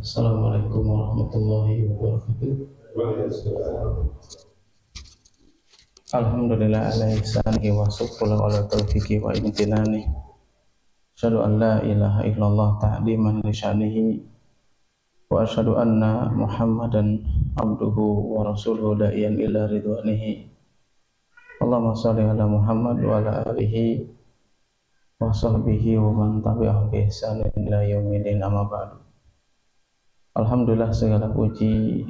Assalamualaikum warahmatullahi wabarakatuh. Alhamdulillah ala ihsanihi wa syukran ala taufiqi wa imtinani. Asyhadu an la ilaha illallah ta'liman li sya'nihi wa asyhadu anna Muhammadan abduhu wa rasuluhu da'iyan ila ridwanihi. Allahumma shalli ala Muhammad wa ala alihi wa sahbihi wa man tabi'ahum bi ihsanin ila yaumil amma ba'du. Alhamdulillah, segala puji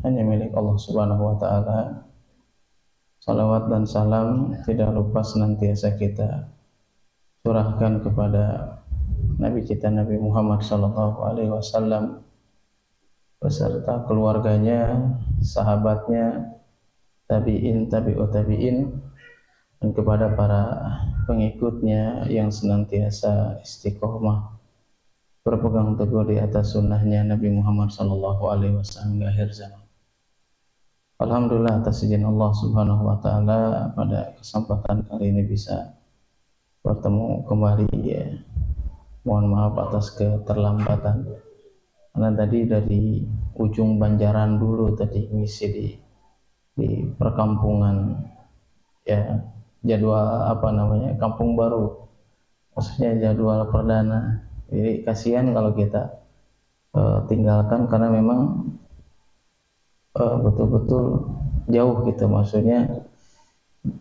hanya milik Allah Subhanahu wa ta'ala. Salawat dan salam tidak lupa senantiasa kita curahkan kepada Nabi kita Nabi Muhammad sallallahu alaihi wasallam beserta keluarganya, sahabatnya, tabi'in, tabi'ut tabi'in, dan kepada para pengikutnya yang senantiasa istiqomah berpegang teguh di atas sunnahnya Nabi Muhammad sallallahu alaihi wasallam di akhir zaman. Alhamdulillah, atas izin Allah Subhanahu wa taala pada kesempatan kali ini bisa bertemu kembali ya. Mohon maaf atas keterlambatan karena tadi dari ujung Banjaran dulu tadi ngisi di perkampungan ya, jadwal kampung baru, maksudnya jadwal perdana. Jadi kasihan kalau kita tinggalkan karena memang betul-betul jauh gitu, maksudnya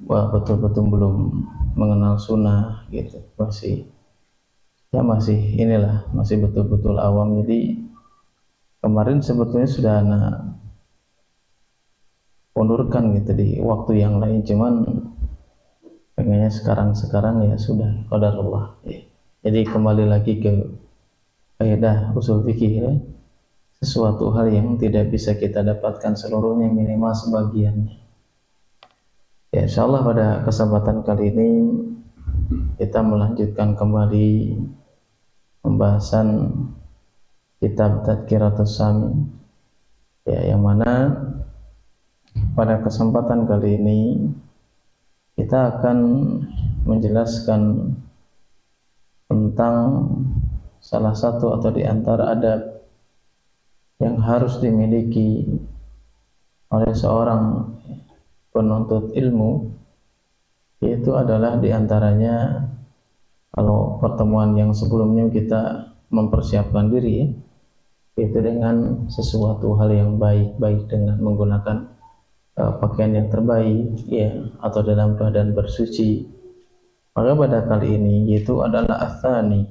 betul-betul belum mengenal sunnah gitu, masih betul-betul awam. Jadi kemarin sebetulnya sudah undurkan gitu di waktu yang lain, cuman pengennya sekarang ya sudah qadarullah ya. Jadi kembali lagi ke kaidah usul fikih ya. Sesuatu hal yang tidak bisa kita dapatkan seluruhnya, minimal sebagiannya. Ya, insyaallah pada kesempatan kali ini kita melanjutkan kembali pembahasan kitab Tadhkiratus Sami ya, yang mana pada kesempatan kali ini kita akan menjelaskan tentang salah satu atau di antara adab yang harus dimiliki oleh seorang penuntut ilmu, yaitu adalah di antaranya, kalau pertemuan yang sebelumnya kita mempersiapkan diri yaitu dengan sesuatu hal yang baik dengan menggunakan pakaian yang terbaik ya, atau dalam keadaan bersuci. Maka pada kali ini yaitu adalah atsani,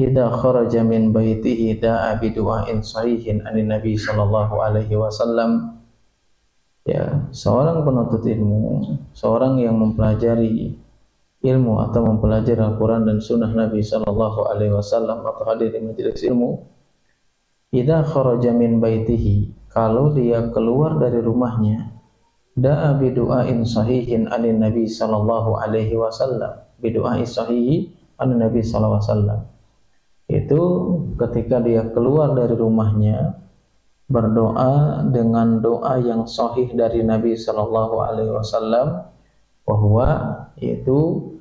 idza kharaja min baitihi da'a bi du'ain sahihin anin nabi sallallahu alaihi wasallam. Ya, seorang penuntut ilmu, seorang yang mempelajari ilmu atau mempelajari Al-Qur'an dan sunnah Nabi sallallahu alaihi wasallam atau hadir di majelis ilmu, idza kharaja min baitihi, kalau dia keluar dari rumahnya, da'a bi du'ain sahihin anin nabi sallallahu alaihi wasallam, bi du'ain sahihi anin nabi sallallahu alaihi wasallam. Itu ketika dia keluar dari rumahnya berdoa dengan doa yang sahih dari Nabi sallallahu alaihi wasallam, bahwa yaitu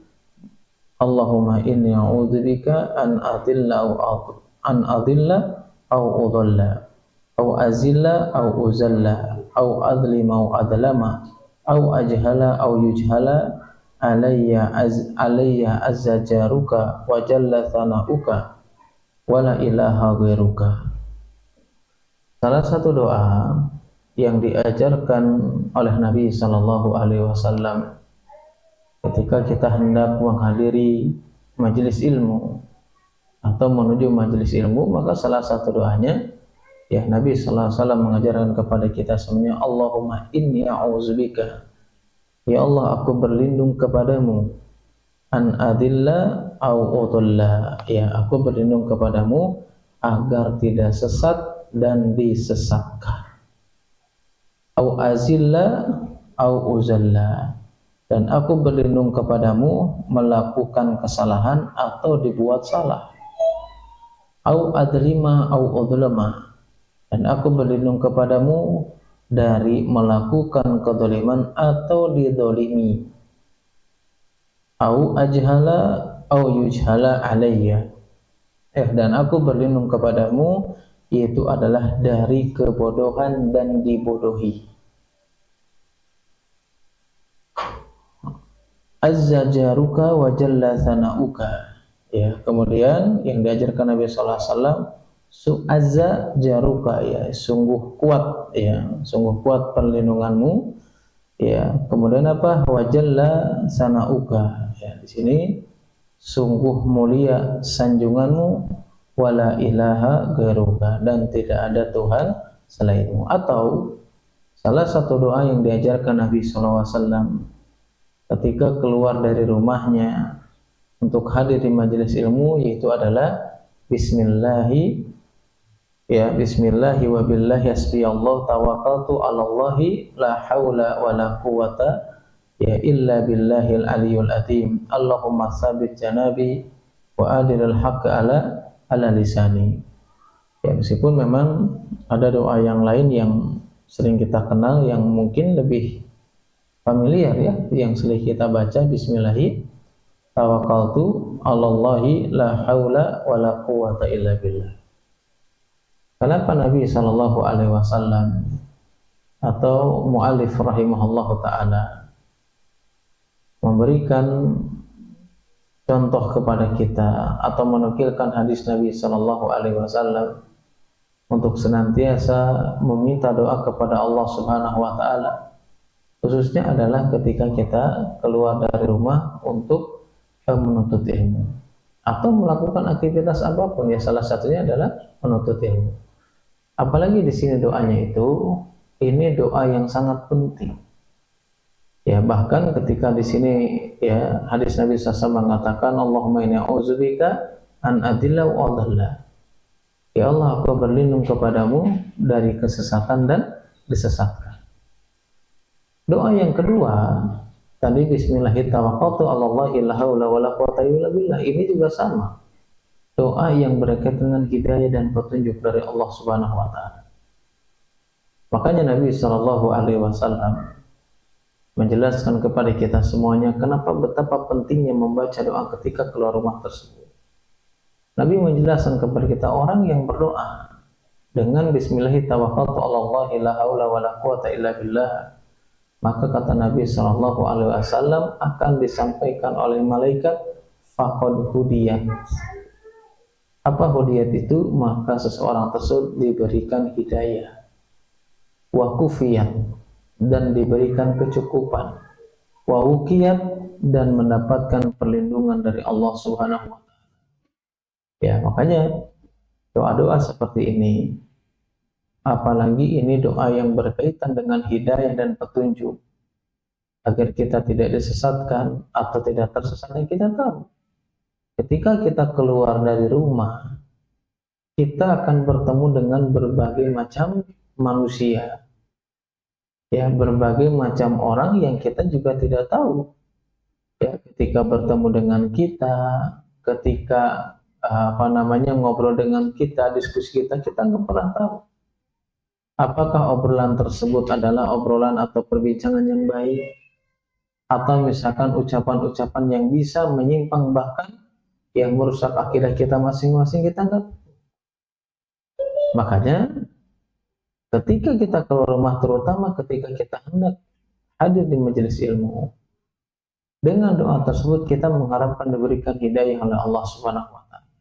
Allahumma inni a'udzubika an adilla au udalla au azilla au uzalla au adlima au adlama au ajhala au yujhala alayya azza jaruka wa jalla thanauka wala ilaha ghairuka. Salah satu doa yang diajarkan oleh Nabi sallallahu alaihi wasallam ketika kita hendak menghadiri majelis ilmu atau menuju majelis ilmu, maka salah satu doanya ya, Nabi sallallahu alaihi wasallam mengajarkan kepada kita semuanya, Allahumma inni a'udzubika, ya Allah aku berlindung kepadamu, an adilla au udalla, ya aku berlindung kepadamu agar tidak sesat dan disesatkan, au azilla au uzalla, dan aku berlindung kepadamu melakukan kesalahan atau dibuat salah, au adlima au udlama, dan aku berlindung kepadamu dari melakukan kezaliman atau dizalimi, au ajhala au yujhala alayya, dan aku berlindung kepadamu yaitu adalah dari kebodohan dan dibodohi. Azza jaruka wa jalla sana'uka. Ya, kemudian yang diajarkan Nabi sallallahu alaihi wasallam, azza jaruka, ya, sungguh kuat, ya, sungguh kuat perlindunganmu, ya. Kemudian apa? Wa jalla sana'uka. Ya, di sini sungguh mulia sanjunganmu, wala ilaha ghairuka, dan tidak ada Tuhan selainmu. Atau salah satu doa yang diajarkan Nabi sallallahu alaihi wasallam ketika keluar dari rumahnya untuk hadir di majelis ilmu, yaitu adalah bismillahi, ya, bismillahi wa billahi hasbiyallahu tawakkaltu 'alallahi la haula wa la quwata ya illa billahil aliyul azim Allahumma tsabbit janabi wa adilal haqq ala lisani. Ya, meskipun memang ada doa yang lain yang sering kita kenal yang mungkin lebih familiar, ya, yang sering kita baca, bismillahi tawakkaltu 'alallahi la haula wa la quwata illa billah. Kenapa Nabi sallallahu alaihi wasallam atau muallif rahimahullahu taala memberikan contoh kepada kita atau menukilkan hadis Nabi sallallahu alaihi wasallam untuk senantiasa meminta doa kepada Allah Subhanahu wa taala, khususnya adalah ketika kita keluar dari rumah untuk menuntut ilmu atau melakukan aktivitas apapun, ya, salah satunya adalah menuntut ilmu. Apalagi di sini doanya itu, ini doa yang sangat penting. Ya, bahkan ketika di sini, ya, hadis Nabi SAW mengatakan, Allahumma inni a'udzubika an adilla wa adalla. Ya Allah, aku berlindung kepadamu dari kesesatan dan disesatkan. Doa yang kedua tadi, bismillahirrahmanirrahim tawakkaltu 'alallahi la haula wala quwata illa billah, ini juga sama. Doa yang berkaitan dengan hidayah dan petunjuk dari Allah Subhanahu wa taala. Makanya Nabi sallallahu alaihi wasallam menjelaskan kepada kita semuanya kenapa betapa pentingnya membaca doa ketika keluar rumah tersebut. Nabi menjelaskan kepada kita orang yang berdoa dengan bismillahirrahmanirrahim tawakkaltu 'alallahi la haula wala quwata illa billah, maka kata Nabi sallallahu alaihi wasallam akan disampaikan oleh malaikat faqad hudiyat. Apa hudiyat itu? Maka seseorang tersebut diberikan hidayah, wa kufiyat, dan diberikan kecukupan, wa wukiyat, dan mendapatkan perlindungan dari Allah Subhanahu wa taala. Ya, makanya doa-doa seperti ini, apalagi ini doa yang berkaitan dengan hidayah dan petunjuk, agar kita tidak disesatkan atau tidak tersesat, kita tahu ketika kita keluar dari rumah, kita akan bertemu dengan berbagai macam manusia, ya, berbagai macam orang yang kita juga tidak tahu, ya, ketika bertemu dengan kita, ketika ngobrol dengan kita, diskusi kita nggak pernah tahu apakah obrolan tersebut adalah obrolan atau perbincangan yang baik, atau misalkan ucapan-ucapan yang bisa menyimpang bahkan yang merusak akidah kita masing-masing, kita nggak. Makanya ketika kita keluar rumah, terutama ketika kita hendak hadir di majelis ilmu, dengan doa tersebut kita mengharapkan diberikan hidayah oleh Allah Subhanahu wa taala,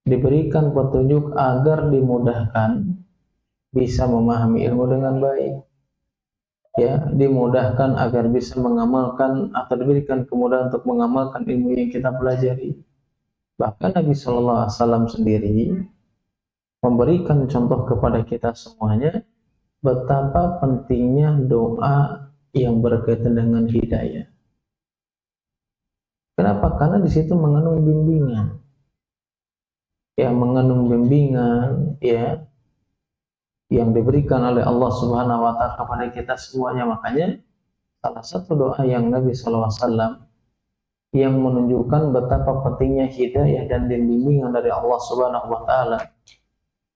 diberikan petunjuk agar dimudahkan bisa memahami ilmu dengan baik, ya, dimudahkan agar bisa mengamalkan atau diberikan kemudahan untuk mengamalkan ilmu yang kita pelajari. Bahkan Nabi Shallallahu Alaihi Wasallam sendiri memberikan contoh kepada kita semuanya betapa pentingnya doa yang berkaitan dengan hidayah. Kenapa? Karena di situ mengandung bimbingan, ya, mengandung bimbingan, ya, yang diberikan oleh Allah Subhanahu wa taala kepada kita semuanya. Makanya salah satu doa yang Nabi sallallahu alaihi wasallam yang menunjukkan betapa pentingnya hidayah dan bimbingan dari Allah Subhanahu wa taala,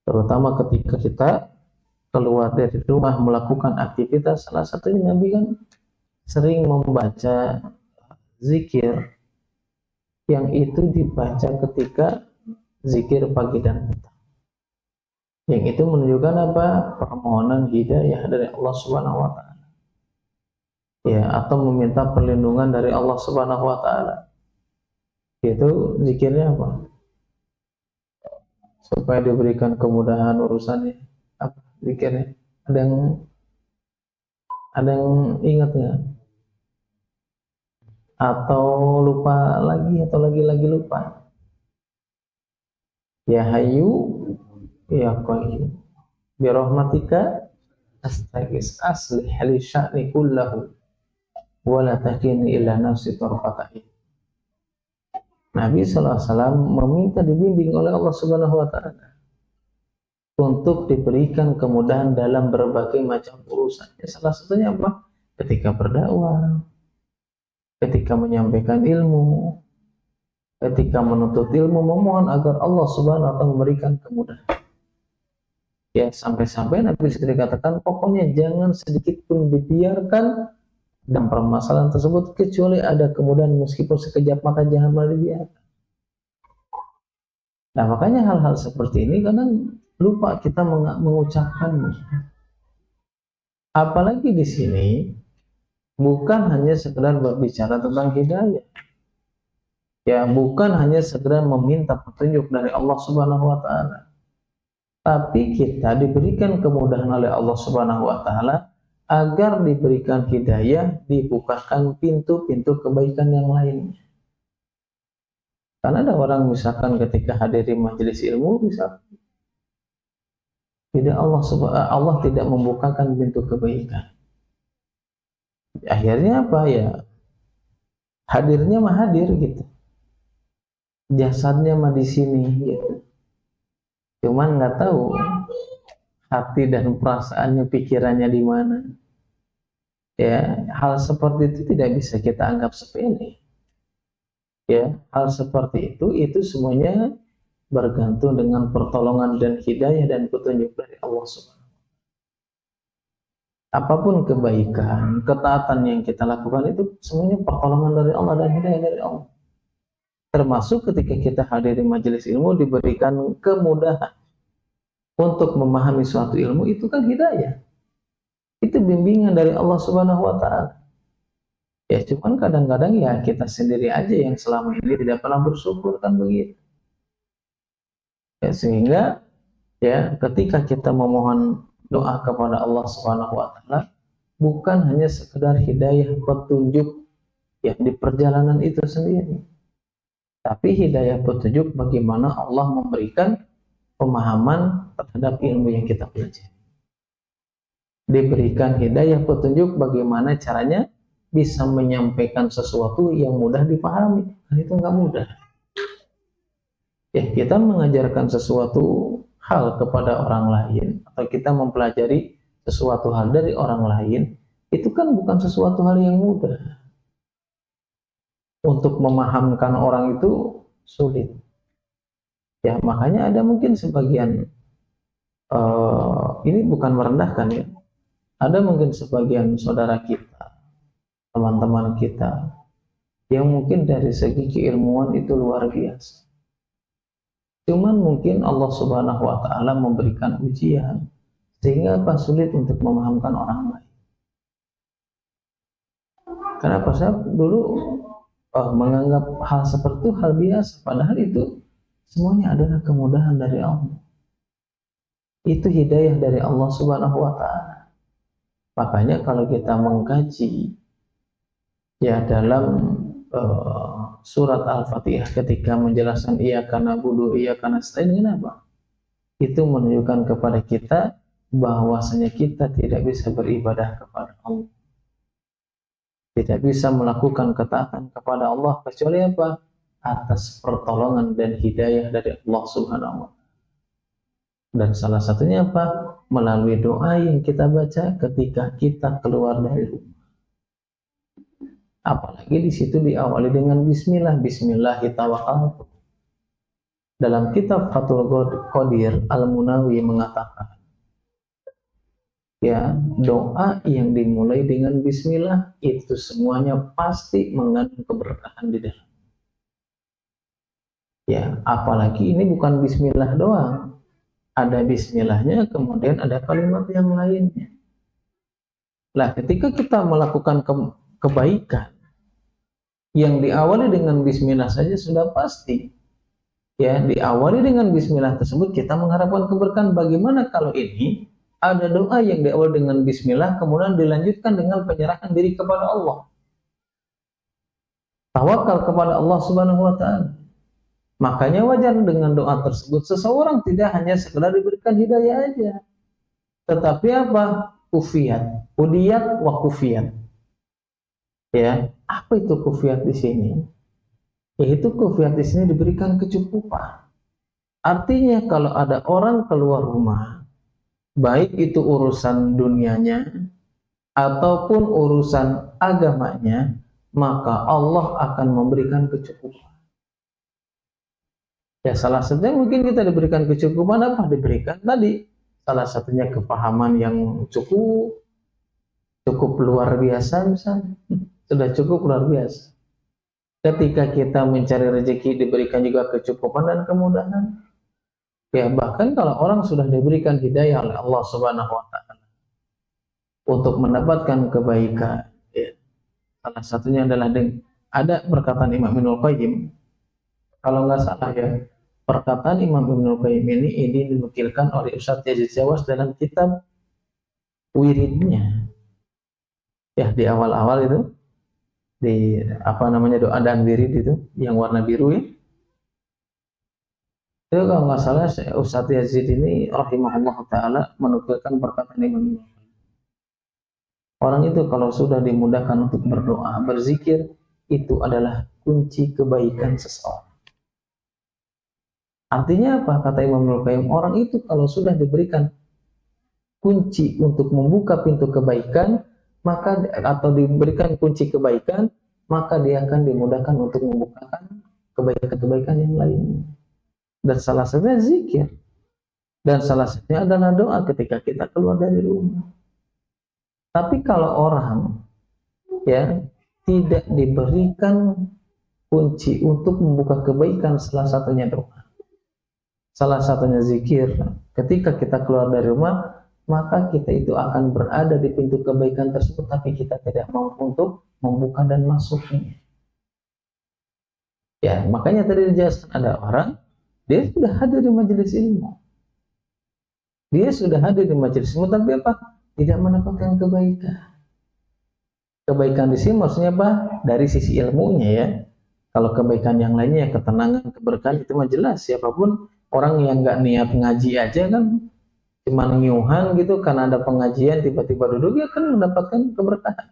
terutama ketika kita keluar dari rumah melakukan aktivitas, salah satunya Nabi kan sering membaca zikir yang itu dibaca ketika zikir pagi dan petang. Yang itu menunjukkan apa? Permohonan hidayah dari Allah Subhanahu wa taala. Ya, atau meminta perlindungan dari Allah Subhanahu wa taala. Itu zikirnya apa? Supaya diberikan kemudahan urusannya. Apa zikirnya? Ada yang ingat nggak? Atau lupa lagi atau lagi lupa? Ya Hayyu ya Qayyum bi rahmatika astaghis aslih li sya'ni kullahu wa la takilni ila nafsi tarfata ain. Nabi SAW meminta dibimbing oleh Allah Subhanahu wa taala untuk diberikan kemudahan dalam berbagai macam urusan. Ya, salah satunya apa? Ketika berdakwah, ketika menyampaikan ilmu, ketika menuntut ilmu, memohon agar Allah Subhanahu wa taala memberikan kemudahan. Ya, sampai-sampai Nabi sendiri katakan, pokoknya jangan sedikit pun dibiarkan dalam permasalahan tersebut kecuali ada kemudahan, meskipun sekejap mata jangan malah dibiarkan. Nah, makanya hal-hal seperti ini kadang lupa kita mengucapkannya. Apalagi di sini bukan hanya sekedar berbicara tentang hidayah. Ya, bukan hanya sekedar meminta petunjuk dari Allah Subhanahu wa taala. Tapi kita diberikan kemudahan oleh Allah Subhanahu wa taala agar diberikan hidayah, dibukakan pintu-pintu kebaikan yang lainnya. Karena ada orang misalkan ketika hadiri majelis ilmu bisa tidak Allah tidak membukakan pintu kebaikan. Akhirnya apa ya? Hadirnya mah hadir gitu. Jasadnya mah di sini gitu. Cuman nggak tahu hati dan perasaannya, pikirannya di mana. Ya, hal seperti itu tidak bisa kita anggap sepele. Ya, hal seperti itu semuanya bergantung dengan pertolongan dan hidayah dan petunjuk dari Allah Subhanahu. Apapun kebaikan, ketaatan yang kita lakukan itu semuanya pertolongan dari Allah dan hidayah dari Allah. Termasuk ketika kita hadiri majelis ilmu diberikan kemudahan untuk memahami suatu ilmu, itu kan hidayah. Itu bimbingan dari Allah Subhanahu wa taala. Ya, cuman kadang-kadang ya kita sendiri aja yang selama ini tidak pernah bersyukur, kan begitu. Ya, sehingga ya ketika kita memohon doa kepada Allah Subhanahu wa taala, bukan hanya sekedar hidayah petunjuk ya di perjalanan itu sendiri, tapi hidayah petunjuk bagaimana Allah memberikan pemahaman terhadap ilmu yang kita pelajari. Diberikan hidayah petunjuk bagaimana caranya bisa menyampaikan sesuatu yang mudah dipahami. Dan itu nggak mudah. Ya, kita mengajarkan sesuatu hal kepada orang lain atau kita mempelajari sesuatu hal dari orang lain, itu kan bukan sesuatu hal yang mudah. Untuk memahamkan orang itu sulit. Ya, makanya ada mungkin sebagian ini bukan merendahkan ya. Ada mungkin sebagian saudara kita, teman-teman kita yang mungkin dari segi keilmuan itu luar biasa. Cuman mungkin Allah Subhanahu wa taala memberikan ujian sehingga apa, sulit untuk memahamkan orang lain. Kenapa saya dulu menganggap hal seperti itu hal biasa, padahal itu semuanya adalah kemudahan dari Allah. Itu hidayah dari Allah Subhanahu wa taala. Makanya kalau kita mengkaji ya dalam surat Al-Fatihah ketika menjelaskan iyyaka na'budu wa iyyaka nasta'in, kenapa? Itu menunjukkan kepada kita bahwasanya kita tidak bisa beribadah kepada Allah, tidak bisa melakukan ketaatan kepada Allah kecuali apa? Atas pertolongan dan hidayah dari Allah Subhanahu wa taala. Dan salah satunya apa? Melalui doa yang kita baca ketika kita keluar dari rumah. Apalagi di situ diawali dengan bismillah, bismillahirrahmanirrahim. Dalam kitab Fathul Qadir Al-Munawi mengatakan, ya, doa yang dimulai dengan bismillah itu semuanya pasti mengandung keberkahan di dalam. Ya, apalagi ini bukan bismillah doang. ada bismillahnya, kemudian ada kalimat yang lainnya. Nah, ketika kita melakukan kebaikan yang diawali dengan bismillah saja sudah pasti. Ya, diawali dengan bismillah tersebut kita mengharapkan keberkahan. Bagaimana kalau ini ada doa yang diawali dengan bismillah kemudian dilanjutkan dengan penyerahan diri kepada Allah. Tawakal kepada Allah Subhanahu wa taala. Makanya wajar dengan doa tersebut seseorang tidak hanya sekedar diberikan hidayah aja, tetapi apa? Kufiyat, udiyat wa kufiyat. Ya, apa itu kufiyat di sini? Yaitu kufiyat di sini diberikan kecukupan. Artinya kalau ada orang keluar rumah, baik itu urusan dunianya ataupun urusan agamanya, maka Allah akan memberikan kecukupan. Ya, salah satunya mungkin kita diberikan kecukupan apa? Diberikan tadi salah satunya kepahaman yang cukup luar biasa misalnya. Sudah cukup luar biasa. Ketika kita mencari rezeki diberikan juga kecukupan dan kemudahan. Ya, bahkan kalau orang sudah diberikan hidayah oleh Allah Subhanahu wa taala untuk mendapatkan kebaikan, ya, salah satunya adalah ada perkataan Imam Ibnul Qayyim, kalau nggak salah ya, perkataan Imam Ibnul Qayyim ini dinukilkan oleh Ustaz Yazid Jawas dalam kitab wiridnya. Ya, di awal-awal itu di doa dan wirid itu yang warna biru ya. Itu kalau nggak salah Ustaz Yazid ini rahimahullah ta'ala menukilkan perkataan Imam Ibnul Qayyim. Orang itu kalau sudah dimudahkan untuk berdoa, berzikir, itu adalah kunci kebaikan seseorang. Artinya apa? Kata Imam Ibnul Qayyim, orang itu kalau sudah diberikan kunci untuk membuka pintu kebaikan, maka atau diberikan kunci kebaikan, maka dia akan dimudahkan untuk membukakan kebaikan-kebaikan yang lainnya. Dan salah satunya zikir. Dan salah satunya adalah doa ketika kita keluar dari rumah. Tapi kalau orang ya tidak diberikan kunci untuk membuka kebaikan, salah satunya doa, salah satunya zikir, ketika kita keluar dari rumah, maka kita itu akan berada di pintu kebaikan tersebut, tapi kita tidak mampu untuk membuka dan masuknya. Ya, makanya tadi dijelaskan ada orang, dia sudah hadir di majelis ilmu. Dia sudah hadir di majelis ilmu, tapi apa? Tidak mendapatkan kebaikan. Kebaikan di sini maksudnya apa? Dari sisi ilmunya ya. Kalau kebaikan yang lainnya, ketenangan, keberkahan, itu mah jelas. Siapapun orang yang nggak niat ngaji aja kan, cuma nyuhan gitu, karena ada pengajian tiba-tiba duduk, dia akan mendapatkan keberkahan.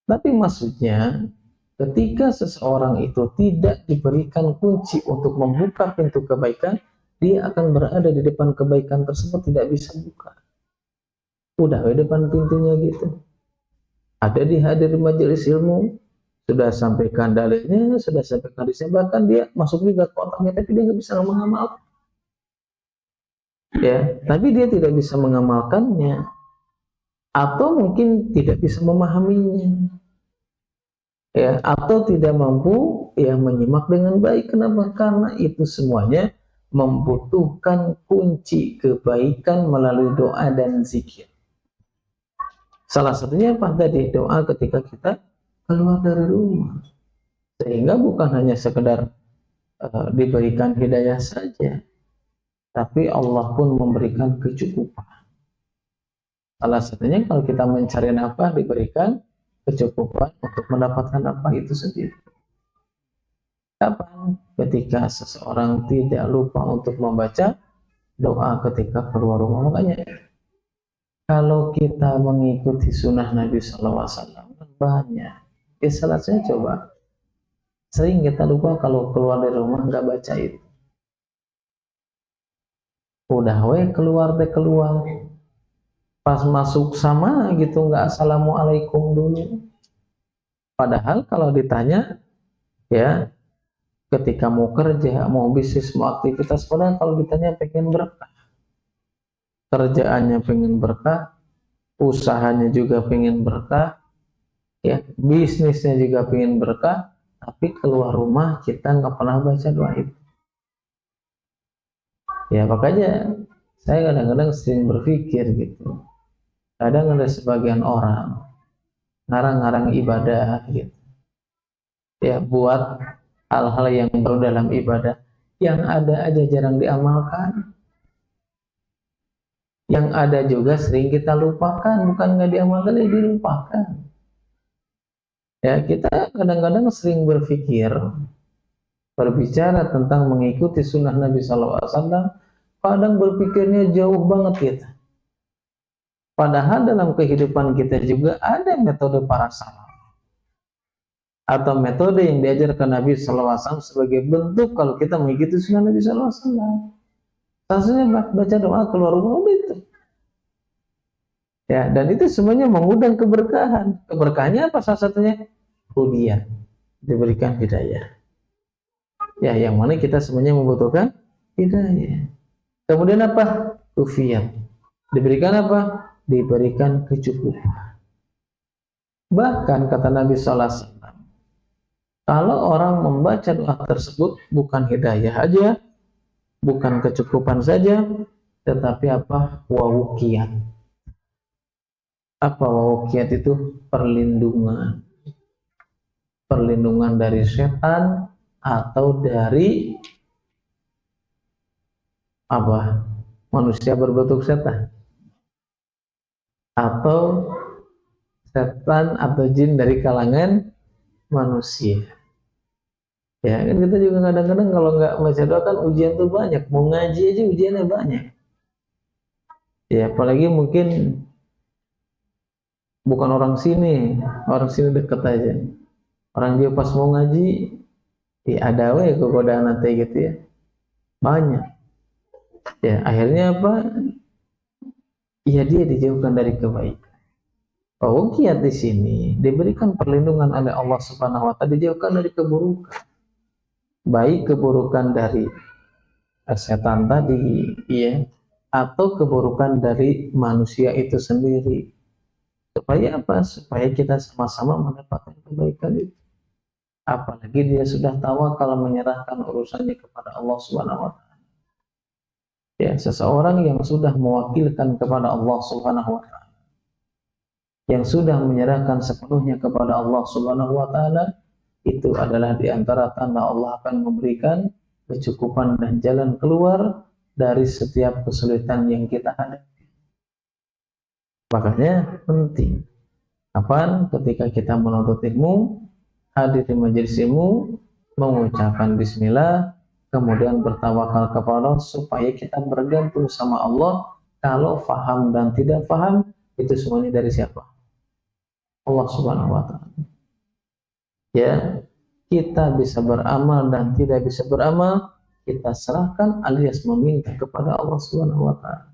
Tapi maksudnya ketika seseorang itu tidak diberikan kunci untuk membuka pintu kebaikan, dia akan berada di depan kebaikan tersebut tidak bisa buka. Udah di depan pintunya gitu. Ada di hadir di majelis ilmu, sudah sampaikan dalilnya, sudah sampaikan hadisnya, bahkan dia masuk juga ke otaknya, tapi dia nggak bisa mengamalkan. Ya, tapi dia tidak bisa mengamalkannya, atau mungkin tidak bisa memahaminya, ya, atau tidak mampu ya menyimak dengan baik. Kenapa? Karena itu semuanya membutuhkan kunci kebaikan melalui doa dan zikir. Salah satunya apa tadi? Doa ketika kita keluar dari rumah, sehingga bukan hanya sekedar diberikan hidayah saja, tapi Allah pun memberikan kecukupan. Salah satunya kalau kita mencari nafkah, diberikan kecukupan untuk mendapatkan nafkah itu sendiri. Kapan? Ketika seseorang tidak lupa untuk membaca doa ketika keluar rumah. Makanya kalau kita mengikuti sunnah Nabi SAW banyak. Ya salah satunya coba. Sering kita lupa kalau keluar dari rumah nggak baca itu. Udah keluar. Pas masuk sama gitu nggak assalamualaikum dulu. Padahal kalau ditanya ya ketika mau kerja, mau bisnis, mau aktivitas, padahal kalau ditanya pengen berkah, kerjaannya pengen berkah, usahanya juga pengen berkah, ya bisnisnya juga pengen berkah, tapi keluar rumah kita nggak pernah baca doa itu. Ya makanya Saya kadang-kadang sering berpikir gitu, kadang ada sebagian orang ngarang-ngarang ibadah gitu ya, buat hal-hal yang baru dalam ibadah, yang ada aja jarang diamalkan, yang ada juga sering kita lupakan, bukan nggak diamalkan, ya dilupakan. Ya, kita kadang-kadang sering berbicara tentang mengikuti sunnah Nabi SAW, kadang berpikirnya jauh banget kita. Padahal dalam kehidupan kita juga ada metode para salaf atau metode yang diajarkan Nabi SAW sebagai bentuk kalau kita mengikuti sunnah Nabi SAW. Salah baca doa keluar rumah itu. Ya, dan itu semuanya mengundang keberkahan. Keberkahannya apa salah satunya? Hudiyah, diberikan hidayah. Ya, yang mana kita semuanya membutuhkan hidayah. Kemudian apa? Tufiyat. Diberikan apa? Diberikan kecukupan. Bahkan kata Nabi SAW, kalau orang membaca doa tersebut bukan hidayah aja, bukan kecukupan saja, tetapi apa? Wawukiyat. Apa wawukiyat itu? Perlindungan. Perlindungan dari setan atau dari apa? Manusia berbentuk setan. Atau setan atau jin dari kalangan manusia. Ya kan kita juga kadang-kadang kalau nggak baca doa kan ujian tuh banyak, mau ngaji aja ujiannya banyak. Ya apalagi mungkin bukan orang sini deket aja. Orang dia pas mau ngaji, ya ada we kegodaan nanti gitu ya, banyak. Ya akhirnya apa? Ya dia dijauhkan dari kebaikan. Oh kiat di sini diberikan perlindungan oleh Allah Subhanahu Wa Taala, dijauhkan dari keburukan. Baik keburukan dari setan tadi, ya, atau keburukan dari manusia itu sendiri. Supaya apa? Supaya kita sama-sama mendapatkan kebaikan itu. Apalagi dia sudah tawakal menyerahkan urusannya kepada Allah Subhanahu wa taala. Ya, seseorang yang sudah mewakilkan kepada Allah Subhanahu wa taala, yang sudah menyerahkan sepenuhnya kepada Allah Subhanahu wa taala, itu adalah di antara tanda Allah akan memberikan kecukupan dan jalan keluar dari setiap kesulitan yang kita hadapi. Makanya penting, kapan ketika kita menuntut ilmu, hadir di majelis ilmu, mengucapkan bismillah, kemudian bertawakal kepada Allah supaya kita bergantung sama Allah. Kalau faham dan tidak faham, itu semuanya dari siapa? Allah Subhanahu wa taala. Ya, kita bisa beramal dan tidak bisa beramal, kita serahkan alias meminta kepada Allah Subhanahu wa taala.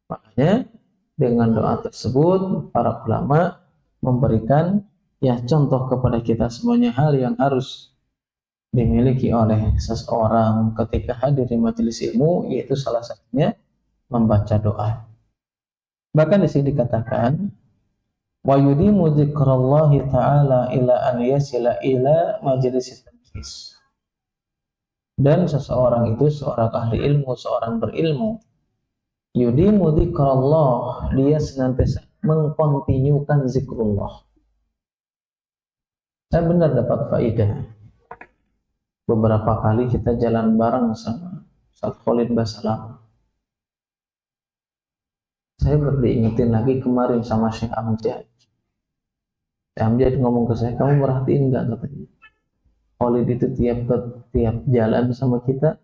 Makanya dengan doa tersebut para ulama memberikan ya contoh kepada kita semuanya hal yang harus dimiliki oleh seseorang ketika hadir di majelis ilmu, yaitu salah satunya membaca doa. Bahkan di sini dikatakan wa yudimu dzikrallahi ta'ala ila an yasila ila majlis tadris. Dan seseorang itu seorang ahli ilmu, seorang berilmu, yudimu dzikrallah, dia senantiasa mengkontinyukan zikrullah. Saya benar dapat faedah. Beberapa kali kita jalan bareng sama Ustaz Khalid Basalam. Saya diingetin lagi kemarin sama Syekh Amjad. Syekh ngomong ke saya, kamu merhatiin nggak katanya? Khalid itu tiap jalan sama kita,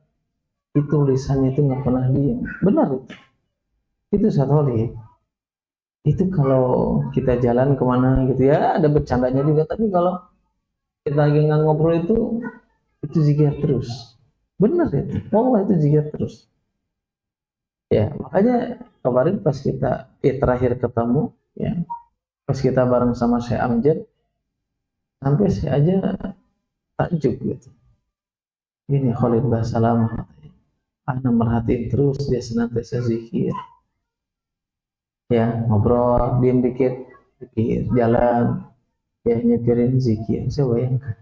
itu tulisannya itu nggak pernah diam. Benar itu. Itu Ustaz Khalid. Itu kalau kita jalan kemana gitu ya, ada bercandanya juga. Tapi kalau kita lagi nggak ngobrol itu zikir terus. Benar itu. Wallah itu zikir terus. Ya makanya kemarin pas kita terakhir ketemu, ya pas kita bareng sama Syekh Amjad, sampai saya aja takjub gitu. Ini Khalid Basalam, ana merhatiin terus dia senantiasa zikir. Ya ngobrol, diam dikit, zikir, jalan, ya nyepirin zikir. Saya bayangkan.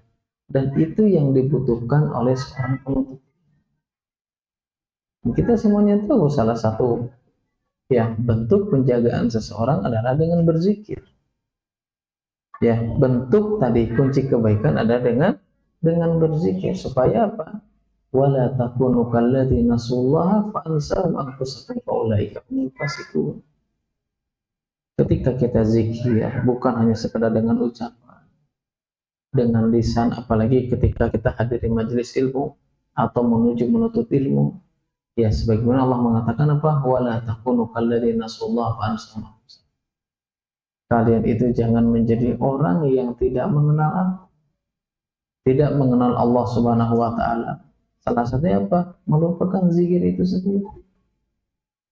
Dan itu yang dibutuhkan oleh seorang penuntut. Kita semuanya tahu salah satu ya bentuk penjagaan seseorang adalah dengan berzikir. Ya, bentuk tadi kunci kebaikan ada dengan berzikir. Supaya apa? Wala takunu kalladzina nasullaha fa ansahum anfusahum fa ulaika humul fasiqun. Ketika kita zikir bukan hanya sekedar dengan ucapan, dengan lisan, apalagi ketika kita hadiri majelis ilmu atau menuju menuntut ilmu, ya sebagaimana Allah mengatakan apa? Wala takunu kalladzina nasullaha fa ansahum anfusahum. Kalian itu jangan menjadi orang yang tidak mengenal Allah Subhanahu wa taala. Salah satunya apa? Melupakan zikir itu sendiri.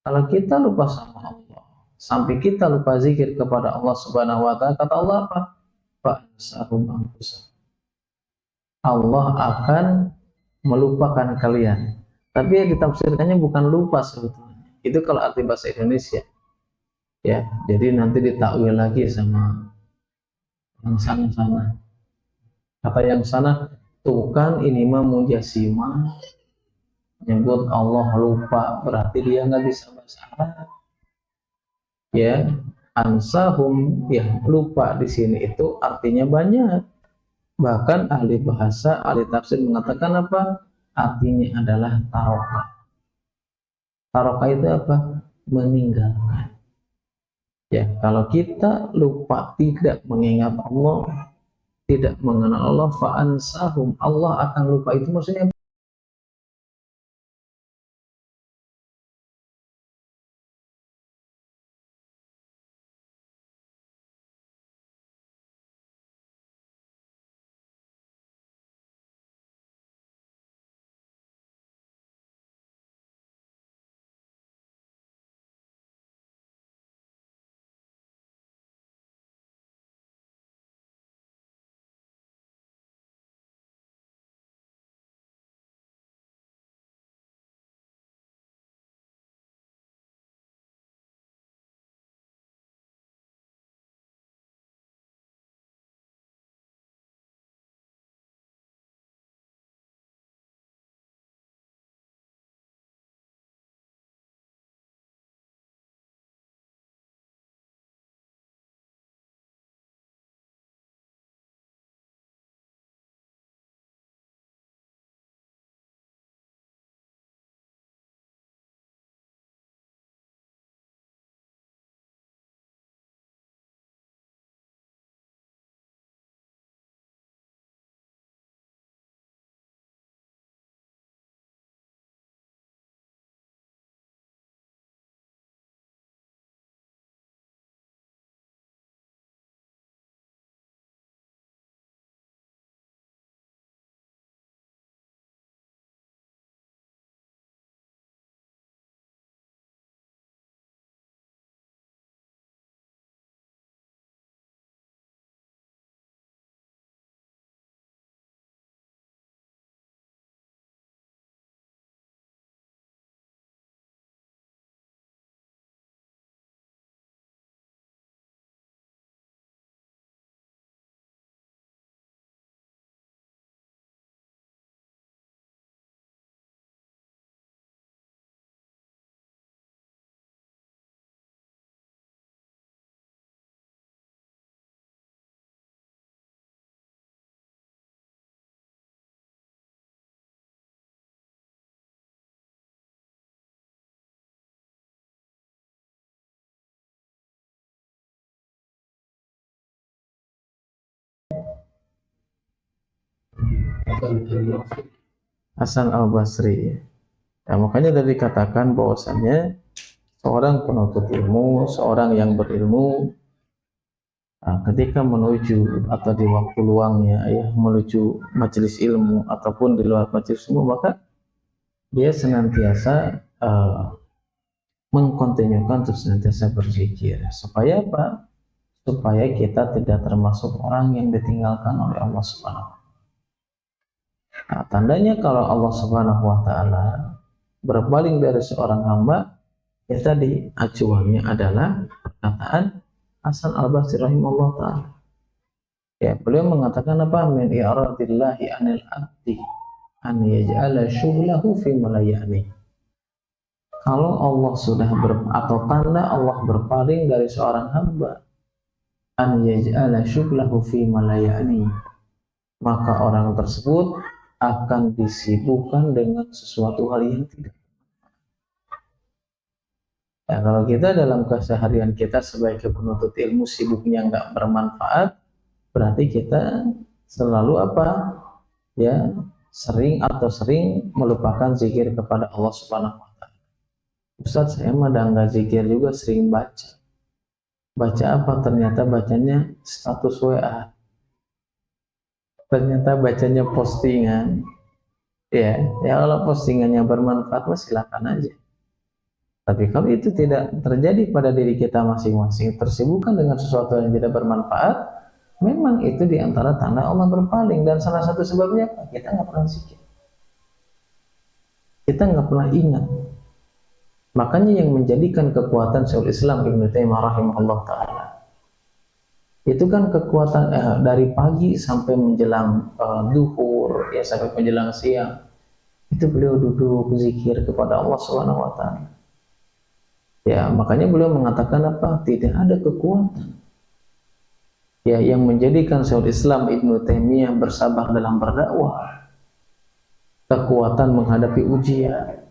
Kalau kita lupa sama Allah, sampai kita lupa zikir kepada Allah Subhanahu wa taala, kata Allah apa? Fa'asahum anfusahum. Allah akan melupakan kalian. Tapi yang ditafsirkannya bukan lupa sebetulnya. Itu kalau arti bahasa Indonesia. Ya, jadi nanti ditakwil lagi sama yang sana-sana. Kata yang sana, tuh kan ini mah mujasimah, nyebut Allah lupa, berarti dia nggak bisa bahasa Arab. Ya, ansahum, ya lupa di sini itu artinya banyak. Bahkan ahli bahasa, ahli tafsir mengatakan apa? Artinya adalah taroka. Taroka itu apa? Meninggalkan. Ya, kalau kita lupa tidak mengingat Allah, tidak mengenal Allah, fa'ansahum, Allah akan lupa. Itu maksudnya Hasan al-Basri. Ya, makanya dari dikatakan bahwasannya seorang penuntut ilmu, seorang yang berilmu, ketika menuju atau di waktu luangnya ya menuju majelis ilmu ataupun di luar majelis ilmu, maka dia senantiasa mengkontinukan untuk senantiasa berzikir. Supaya apa? Supaya kita tidak termasuk orang yang ditinggalkan oleh Allah Subhanahu wa taala. Nah, tandanya kalau Allah Subhanahu wa taala berpaling dari seorang hamba, ya tadi acuannya adalah perkataan Hasan al-Basri rahimahullah ta'ala. Ya, beliau mengatakan apa? Min i'radillahi anil abdi an yaj'ala syughlahu fi malayani. kalau Allah sudah atau tanda Allah berpaling dari seorang hamba, an yaj'ala syughlahu fi ma la ya'ni, maka orang tersebut akan disibukkan dengan sesuatu hal yang tidak. Ya, kalau kita dalam keseharian kita sebagai penuntut ilmu sibuknya nggak bermanfaat, berarti kita selalu apa? Ya, sering melupakan zikir kepada Allah Subhanahu wa taala. Ustaz, saya mah nggak zikir juga, sering baca. Baca apa? Ternyata bacanya status WA. Ternyata bacanya postingan. Ya kalau postingannya bermanfaat, silakan aja. Tapi kalau itu tidak terjadi pada diri kita masing-masing, tersibukkan dengan sesuatu yang tidak bermanfaat, memang itu diantara tanda Allah berpaling. Dan salah satu sebabnya apa? Kita nggak pernah zikir, kita nggak pernah ingat. Makanya yang menjadikan kekuatan Syekhul Islam Ibnu Taimiyah rahimahullah taala itu kan kekuatan dari pagi sampai menjelang duhur, ya sampai menjelang siang, itu beliau duduk zikir kepada Allah Subhanahu wa taala. Ya, makanya beliau mengatakan apa? Tidak ada kekuatan ya yang menjadikan Syekhul Islam Ibnu Taimiyah bersabar dalam berdakwah, kekuatan menghadapi ujian,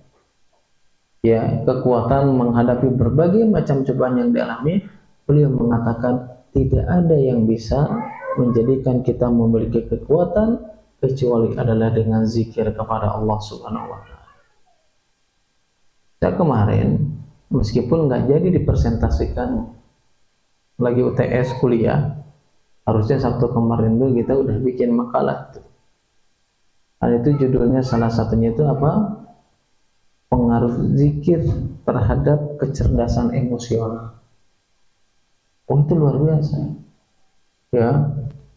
ya, kekuatan menghadapi berbagai macam cobaan yang dialami. Beliau mengatakan tidak ada yang bisa menjadikan kita memiliki kekuatan kecuali adalah dengan zikir kepada Allah Subhanahu wa taala. Saya kemarin meskipun nggak jadi dipresentasikan, lagi UTS kuliah, harusnya Sabtu kemarin tuh kita udah bikin makalah tuh. Hal itu judulnya salah satunya itu apa? Pengaruh zikir terhadap kecerdasan emosional. Oh, itu luar biasa. Ya,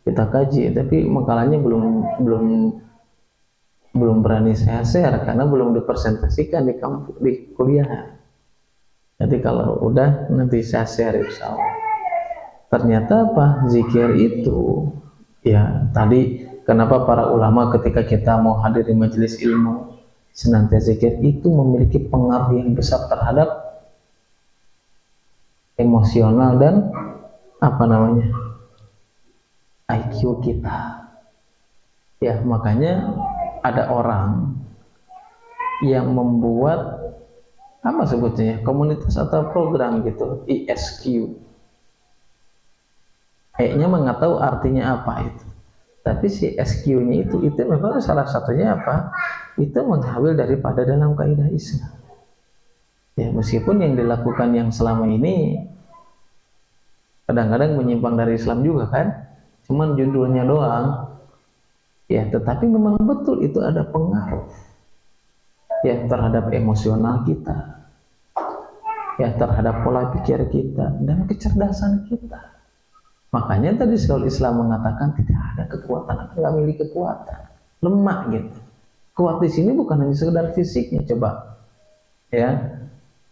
kita kaji, tapi makalahnya belum berani saya share karena belum dipresentasikan di kuliah. Jadi kalau udah nanti saya share insya Allah. Ternyata apa? Zikir itu, ya tadi kenapa para ulama ketika kita mau hadir di majelis ilmu senantiasa zikir, itu memiliki pengaruh yang besar terhadap emosional dan apa namanya IQ kita. Ya, makanya ada orang yang membuat apa sebutnya, komunitas atau program gitu, ISQ. Kayaknya nggak tahu artinya apa itu. Tapi si SQ-nya itu memang salah satunya apa? Itu mengambil daripada dalam kaidah Islam. Ya, meskipun yang dilakukan yang selama ini kadang-kadang menyimpang dari Islam juga kan, cuman judulnya doang. Ya, tetapi memang betul itu ada pengaruh ya terhadap emosional kita, ya terhadap pola pikir kita dan kecerdasan kita. Makanya tadi Syekhul Islam mengatakan tidak ada kekuatan, nggak miliki kekuatan, lemah gitu. Kuat di sini bukan hanya sekedar fisiknya, coba ya,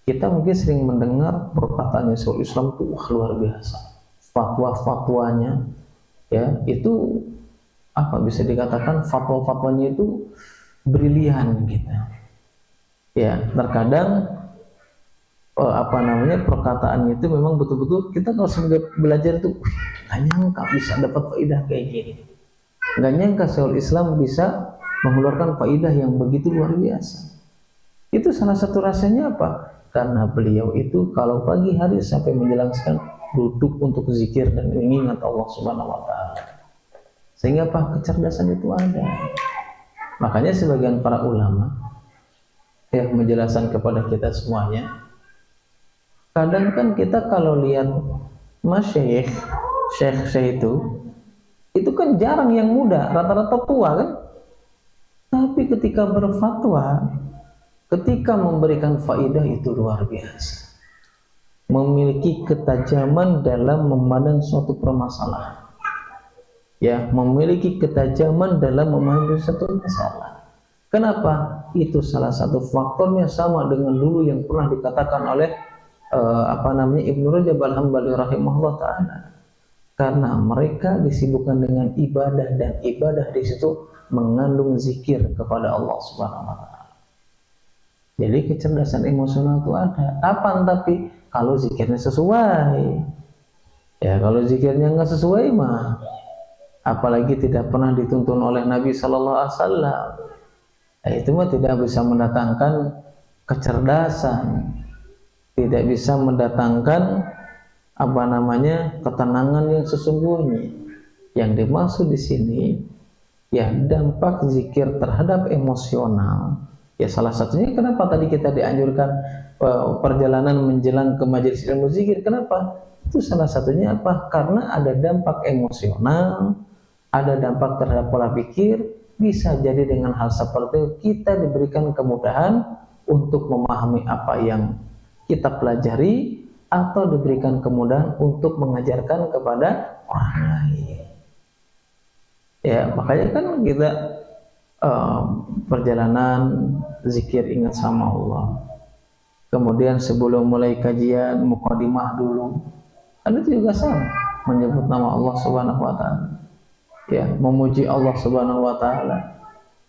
kita mungkin sering mendengar perkataannya Syekhul Islam itu luar biasa, fatwa-fatwanya ya itu apa bisa dikatakan fatwa-fatwanya itu brilian gitu. Ya, terkadang perkataannya itu memang betul-betul kita kalau belajar itu nggak nyangka bisa dapat faidah kayak gini, nggak nyangka Syekhul Islam bisa mengeluarkan faidah yang begitu luar biasa. Itu salah satu rasanya apa? Karena beliau itu kalau pagi hari sampai menjelang siang duduk untuk zikir dan mengingat Allah Subhanahu wa taala, sehingga apa? Kecerdasan itu ada. Makanya sebagian para ulama yang menjelaskan kepada kita semuanya, kadang kan kita kalau lihat masyayikh, syekh itu kan jarang yang muda, rata-rata tua kan. Tapi ketika berfatwa, ketika memberikan faidah itu luar biasa, memiliki ketajaman dalam memandang suatu permasalahan, ya, memiliki ketajaman dalam memahami suatu masalah. Kenapa? Itu salah satu faktornya sama dengan dulu yang pernah dikatakan oleh Ibnu Rajab Al-Hambali rahimahullah taala. Karena mereka disibukkan dengan ibadah, dan ibadah di situ mengandung zikir kepada Allah Subhanahu wa taala. Jadi kecerdasan emosional itu ada. Kapan tapi? Kalau zikirnya sesuai. Ya kalau zikirnya nggak sesuai mah, apalagi tidak pernah dituntun oleh Nabi Sallallahu Alaihi Wasallam, itu mah tidak bisa mendatangkan kecerdasan, tidak bisa mendatangkan apa namanya ketenangan yang sesungguhnya. Yang dimaksud di sini ya dampak zikir terhadap emosional. Ya salah satunya kenapa tadi kita dianjurkan perjalanan menjelang ke majelis ilmu zikir, kenapa? Itu salah satunya apa? Karena ada dampak emosional, ada dampak terhadap pola pikir. Bisa jadi dengan hal seperti itu kita diberikan kemudahan untuk memahami apa yang kita pelajari, atau diberikan kemudahan untuk mengajarkan kepada orang lain. Ya makanya kan kita perjalanan zikir ingat sama Allah, kemudian sebelum mulai kajian mukadimah dulu, kan itu juga sama, menyebut nama Allah Subhanahu wa Ta'ala, ya memuji Allah Subhanahu wa Ta'ala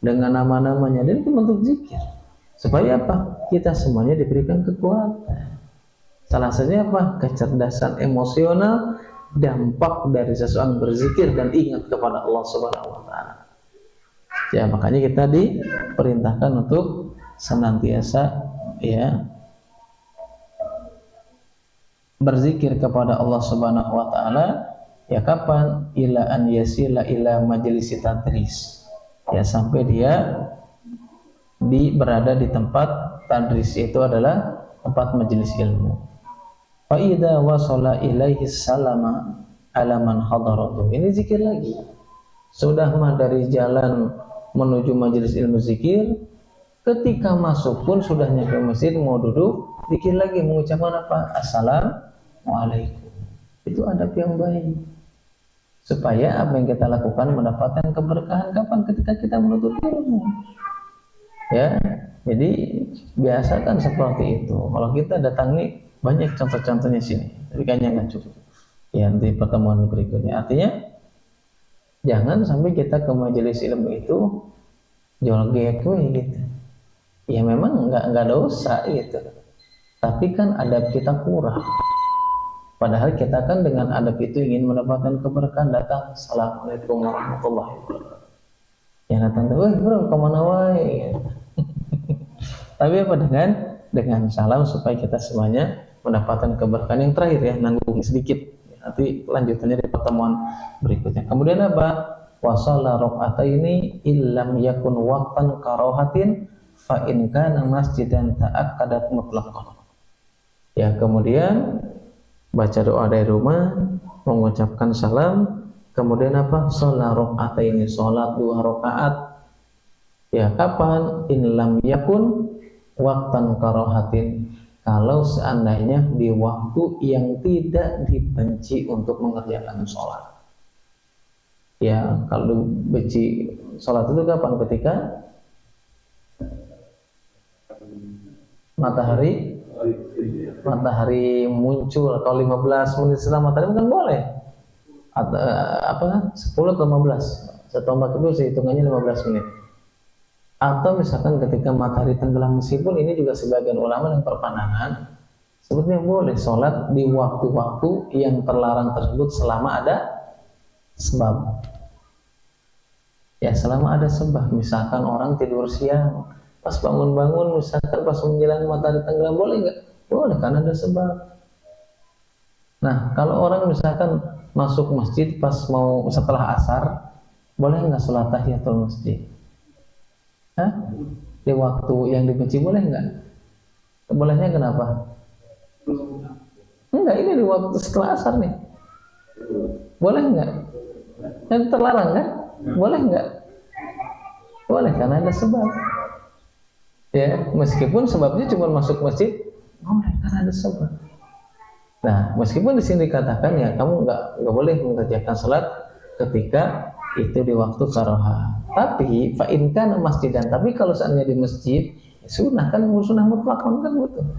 dengan nama-namanya, dan itu bentuk zikir. Supaya apa? Kita semuanya diberikan kekuatan. Salah satunya apa? Kecerdasan emosional, dampak dari seseorang berzikir dan ingat kepada Allah Subhanahu wa Ta'ala. Ya makanya kita diperintahkan untuk senantiasa ya berzikir kepada Allah Subhanahu wa Ta'ala. Ya kapan? Ila an yasila ila majlis tadris, ya sampai dia berada di tempat tadris, itu adalah tempat majelis ilmu. Fa idza wasala ilaihi salama ala man hadaratu. Ini zikir lagi. Sudah mah dari jalan menuju majelis ilmu zikir, ketika masuk pun sudah nyampe masjid mau duduk, zikir lagi, mengucapkan apa? Assalamualaikum. Itu adab yang baik. Supaya apa yang kita lakukan mendapatkan keberkahan kapan? Ketika kita menuntut ilmu. Ya, jadi biasakan seperti itu. Kalau kita datangi, banyak contoh-contohnya sini, tapi kayaknya nggak cukup. Ya nanti pertemuan berikutnya. Artinya jangan sampai kita ke majelis ilmu itu joget gitu. Ya memang nggak dosa gitu, tapi kan adab kita kurang. Padahal kita kan dengan adab itu ingin mendapatkan keberkahan, datang Assalamualaikum warahmatullahi wabarakatuh. Yang datang tuh, bro kemana wae? Tapi apa dengan salam supaya kita semuanya mendapatkan keberkahan. Yang terakhir ya, nanggung sedikit. Nanti lanjutannya di pertemuan berikutnya. Kemudian apa? Wasalla raq'ataini illam yakun waqtan karahatin fa in kana masjidan ta'akkadat mutlaqan. Ya, kemudian baca doa dari rumah, mengucapkan salam, kemudian apa? Shalla raq'ataini, salat 2 rakaat. Ya, kapan? In lam yakun waqtan karahatin, kalau seandainya di waktu yang tidak dibenci untuk mengerjakan sholat. Ya, kalau benci sholat itu kapan? Ketika matahari muncul. Kalau 15 menit setelah matahari kan boleh. Atau 10 atau 15. Setombak itu hitungannya 15 menit. Atau misalkan ketika matahari tenggelam, meskipun ini juga sebagian ulama yang berpandangan sebetulnya boleh sholat di waktu-waktu yang terlarang tersebut selama ada sebab. Ya selama ada sebab, misalkan orang tidur siang, pas bangun-bangun, misalkan pas menjelang matahari tenggelam, boleh nggak? Boleh, karena ada sebab. Nah kalau orang misalkan masuk masjid pas mau setelah asar, boleh nggak sholat tahiyatul masjid? Di waktu yang dibenci boleh nggak? Bolehnya kenapa? Enggak, ini di waktu setelah asar nih. Boleh nggak? Yang terlarang kan? Boleh nggak? Boleh, karena ada sebab. Ya, meskipun sebabnya cuma masuk masjid, boleh karena ada sebab. Nah, meskipun di sini dikatakan ya kamu nggak boleh mengerjakan salat ketika itu di waktu karaha. Tapi fa'in kana masjidan, tapi kalau seandainya di masjid, ya sunnah kan, sunnah mutlakon kan betul.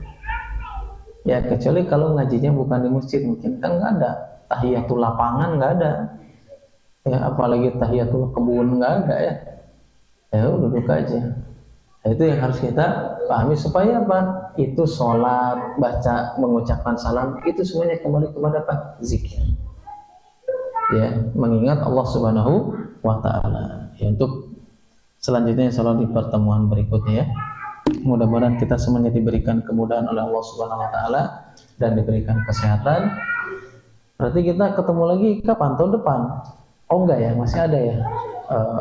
Ya kecuali kalau ngajinya bukan di masjid, mungkin kan nggak ada tahiyatul lapangan, nggak ada. Ya apalagi tahiyatul kebun nggak ada ya. Ya duduk aja. Nah, itu yang harus kita pahami supaya apa? Itu sholat, baca, mengucapkan salam, itu semuanya kembali kepada apa? Zikir. Ya, mengingat Allah Subhanahu wa Ta'ala. Ya, untuk selanjutnya selalu di pertemuan berikutnya ya. Mudah-mudahan kita semuanya diberikan kemudahan oleh Allah Subhanahu wa Ta'ala dan diberikan kesehatan. Berarti kita ketemu lagi kapan? Tahun depan? Oh enggak ya, masih ada ya.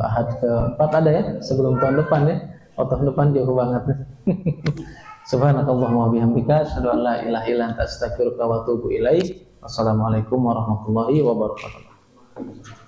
Ahad keempat ada ya, sebelum tahun depan ya. Oh, tahun depan jauh banget. Subhanakallahumma wa bihamdika asyhadu an la ilaha illa anta astaghfiruka wa atubu ilaik. Wassalamualaikum warahmatullahi wabarakatuh.